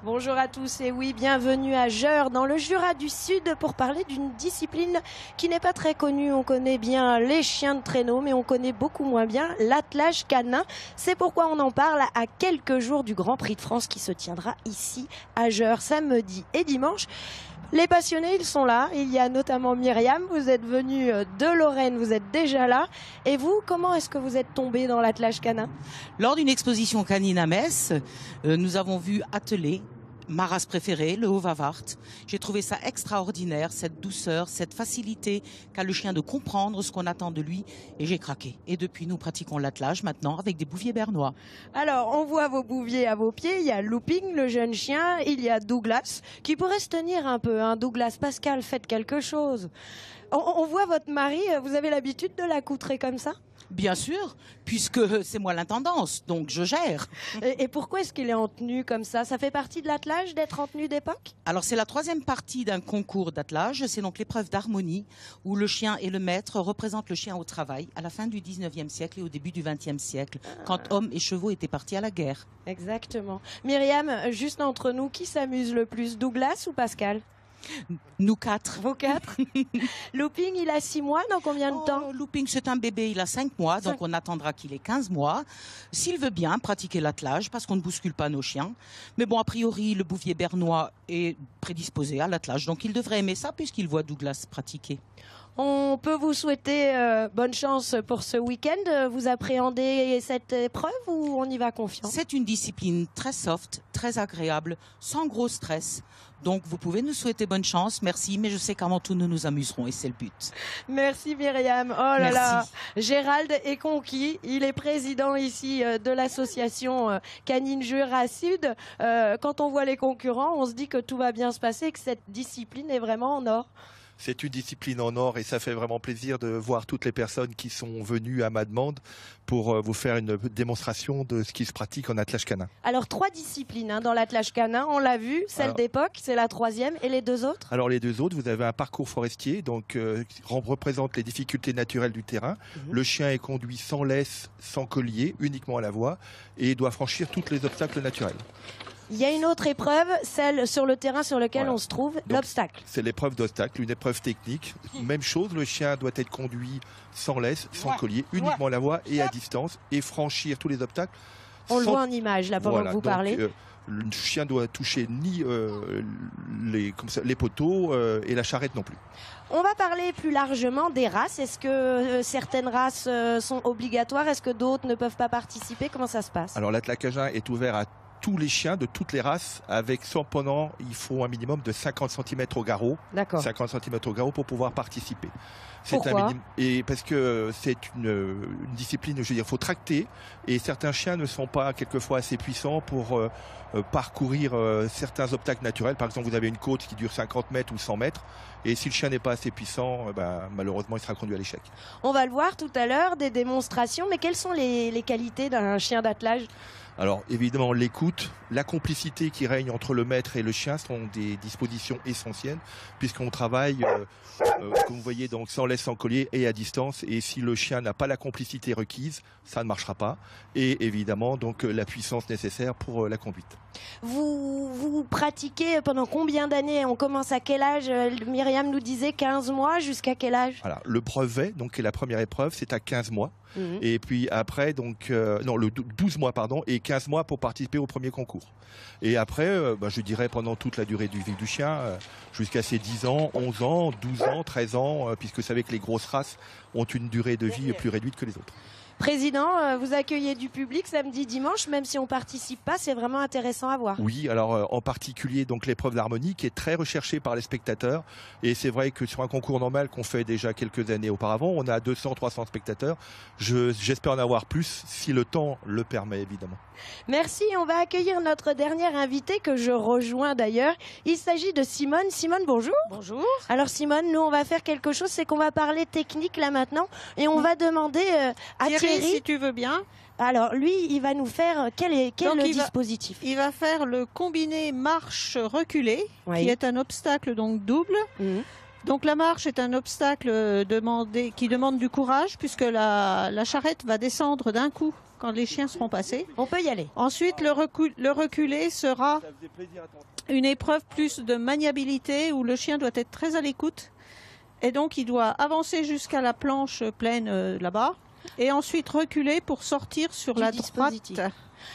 Bonjour à tous et oui, bienvenue à Jeure dans le Jura du Sud pour parler d'une discipline qui n'est pas très connue. On connaît bien les chiens de traîneau mais on connaît beaucoup moins bien l'attelage canin. C'est pourquoi on en parle à quelques jours du Grand Prix de France qui se tiendra ici à Jeure samedi et dimanche. Les passionnés, ils sont là. Il y a notamment Myriam, vous êtes venue de Lorraine, vous êtes déjà là. Et vous, comment est-ce que vous êtes tombée dans l'attelage canin? Lors d'une exposition canine à Metz, nous avons vu atteler ma race préférée, le Haut-Vavart. J'ai trouvé ça extraordinaire, cette douceur, cette facilité qu'a le chien de comprendre ce qu'on attend de lui. Et j'ai craqué. Et depuis, nous pratiquons l'attelage maintenant avec des bouviers bernois. Alors, on voit vos bouviers à vos pieds. Il y a Looping, le jeune chien. Il y a Douglas, qui pourrait se tenir un peu. Hein. Douglas, Pascal, faites quelque chose. On voit votre mari. Vous avez l'habitude de l'accoutrer comme ça? Bien sûr, puisque c'est moi l'intendance, donc je gère. Et pourquoi est-ce qu'il est en tenue comme ça? Ça fait partie de l'attelage d'être en tenue d'époque? Alors c'est la troisième partie d'un concours d'attelage, c'est donc l'épreuve d'harmonie où le chien et le maître représentent le chien au travail à la fin du 19e siècle et au début du 20e siècle, quand hommes et chevaux étaient partis à la guerre. Exactement. Myriam, juste entre nous, qui s'amuse le plus, Douglas ou Pascal? Nous quatre. Vos quatre. Looping, il a 6 mois, dans combien de temps? Looping, c'est un bébé, il a 5 mois, donc on attendra qu'il ait 15 mois. S'il veut bien pratiquer l'attelage, parce qu'on ne bouscule pas nos chiens. Mais bon, a priori, le bouvier bernois est prédisposé à l'attelage, donc il devrait aimer ça puisqu'il voit Douglas pratiquer. On peut vous souhaiter bonne chance pour ce week-end. Vous appréhendez cette épreuve ou on y va confiant? C'est une discipline très soft, très agréable, sans gros stress. Donc vous pouvez nous souhaiter bonne chance, merci, mais je sais qu'avant tout nous nous amuserons et c'est le but. Merci Myriam. Oh là là, Gérald est conquis. Il est président ici de l'association Canine Jura Sud. Quand on voit les concurrents, on se dit que tout va bien se passer et que cette discipline est vraiment en or. C'est une discipline en or et ça fait vraiment plaisir de voir toutes les personnes qui sont venues à ma demande pour vous faire une démonstration de ce qui se pratique en attelage canin. Alors 3 disciplines dans l'attelage canin, on l'a vu, celle d'époque, c'est la 3e et les 2 autres? Alors les 2 autres, vous avez un parcours forestier donc représente les difficultés naturelles du terrain. Le chien est conduit sans laisse, sans collier, uniquement à la voie et doit franchir tous les obstacles naturels. Il y a une autre épreuve, celle sur le terrain sur lequel on se trouve, l'obstacle. C'est l'épreuve d'obstacle, une épreuve technique. Même chose, le chien doit être conduit sans laisse, sans collier, uniquement à la voie et à distance, et franchir tous les obstacles. On le voit en image là pendant que vous parlez. Le chien doit toucher ni les poteaux et la charrette non plus. On va parler plus largement des races. Est-ce que certaines races sont obligatoires? Est-ce que d'autres ne peuvent pas participer? Comment ça se passe? Alors l'attelage canin est ouvert à tous les chiens de toutes les races, avec cependant, il faut un minimum de 50 cm au garrot. D'accord. 50 cm au garrot pour pouvoir participer. Pourquoi? Et parce que c'est une discipline, je veux dire, il faut tracter, et certains chiens ne sont pas quelquefois assez puissants pour parcourir certains obstacles naturels. Par exemple, vous avez une côte qui dure 50 mètres ou 100 mètres, et si le chien n'est pas assez puissant, malheureusement, il sera conduit à l'échec. On va le voir tout à l'heure, des démonstrations, mais quelles sont les qualités d'un chien d'attelage? Alors évidemment l'écoute, la complicité qui règne entre le maître et le chien sont des dispositions essentielles puisqu'on travaille, comme vous voyez, donc sans laisse, sans collier et à distance. Et si le chien n'a pas la complicité requise, ça ne marchera pas. Et évidemment donc la puissance nécessaire pour la conduite. Vous pratiquez pendant combien d'années? On commence à quel âge? Myriam nous disait 15 mois, jusqu'à quel âge? Voilà, le brevet, donc qui est la première épreuve, c'est à 15 mois. Et puis après, donc, le 12 mois, pardon, et 15 mois pour participer au premier concours. Et après, je dirais pendant toute la durée de vie du chien, jusqu'à ses 10 ans, 11 ans, 12 ans, 13 ans, puisque vous savez que les grosses races ont une durée de vie plus réduite que les autres. Président, vous accueillez du public samedi, dimanche, même si on ne participe pas, c'est vraiment intéressant à voir. Oui, alors en particulier donc l'épreuve d'harmonie qui est très recherchée par les spectateurs. Et c'est vrai que sur un concours normal qu'on fait déjà quelques années auparavant, on a 200-300 spectateurs. J'espère en avoir plus si le temps le permet évidemment. Merci, on va accueillir notre dernière invitée que je rejoins d'ailleurs. Il s'agit de Simone. Simone, bonjour. Bonjour. Alors Simone, nous on va faire quelque chose, c'est qu'on va parler technique là maintenant et on va demander à Thierry, si tu veux bien. Alors lui, il va nous faire quel est le dispositif? Il va faire le combiné marche reculée, qui est un obstacle donc double. Donc la marche est un obstacle qui demande du courage puisque la charrette va descendre d'un coup quand les chiens seront passés. On peut y aller. Ensuite, le reculé sera une épreuve plus de maniabilité où le chien doit être très à l'écoute. Et donc, il doit avancer jusqu'à la planche pleine là-bas. Et ensuite reculer pour sortir sur la droite.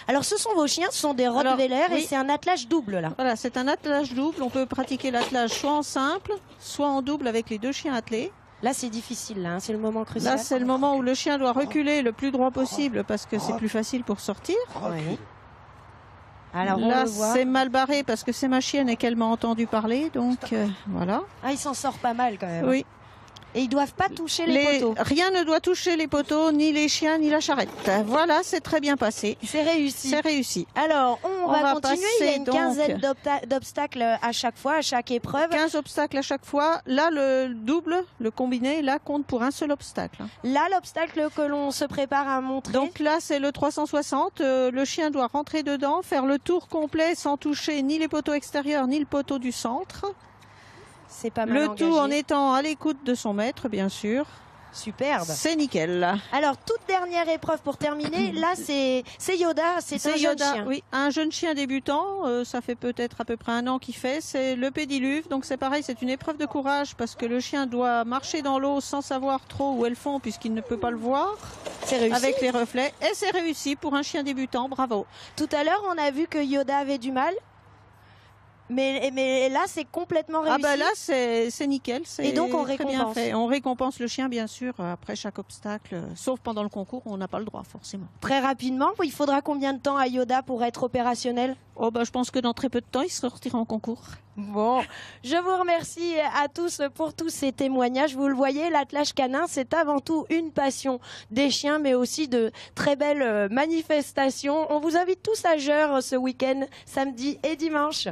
Alors, ce sont vos chiens, ce sont des Rottweiler et c'est un attelage double là. Voilà, c'est un attelage double. On peut pratiquer l'attelage soit en simple, soit en double avec les 2 chiens attelés. Là, c'est difficile, là, hein, c'est le moment crucial. Là, c'est le moment où le chien doit reculer le plus droit possible parce que c'est plus facile pour sortir. Oui. Alors, là, c'est mal barré parce que c'est ma chienne et qu'elle m'a entendu parler, donc voilà. Ah, il s'en sort pas mal quand même. Oui. Et ils doivent pas toucher les poteaux. Rien ne doit toucher les poteaux, ni les chiens, ni la charrette. Voilà, c'est très bien passé. C'est réussi. C'est réussi. Alors, on va continuer. Il y a une quinzaine donc d'obstacles à chaque fois, à chaque épreuve. 15 obstacles à chaque fois. Là, le double, le combiné, là, compte pour un seul obstacle. Là, l'obstacle que l'on se prépare à montrer. Donc là, c'est le 360. Le chien doit rentrer dedans, faire le tour complet sans toucher ni les poteaux extérieurs, ni le poteau du centre. C'est pas mal le engagé. tout en étant à l'écoute de son maître, bien sûr. Superbe. C'est nickel. Alors, toute dernière épreuve pour terminer. Là, c'est Yoda. C'est un jeune chien. Oui, un jeune chien débutant. Ça fait peut-être à peu près 1 an qu'il fait. C'est le pédiluve. Donc, c'est pareil, c'est une épreuve de courage parce que le chien doit marcher dans l'eau sans savoir trop où elles font puisqu'il ne peut pas le voir. C'est réussi. Avec les reflets. Et c'est réussi pour un chien débutant. Bravo. Tout à l'heure, on a vu que Yoda avait du mal. Mais là, c'est complètement réussi. Ah bah là, c'est nickel. Et donc, on très récompense. bien fait. On récompense le chien, bien sûr, après chaque obstacle. Sauf pendant le concours, on n'a pas le droit, forcément. Très rapidement, il faudra combien de temps à Yoda pour être opérationnel? Oh bah, je pense que dans très peu de temps, il sortira en concours. Bon, je vous remercie à tous pour tous ces témoignages. Vous le voyez, l'attelage canin, c'est avant tout une passion des chiens, mais aussi de très belles manifestations. On vous invite tous à Jeurs ce week-end, samedi et dimanche.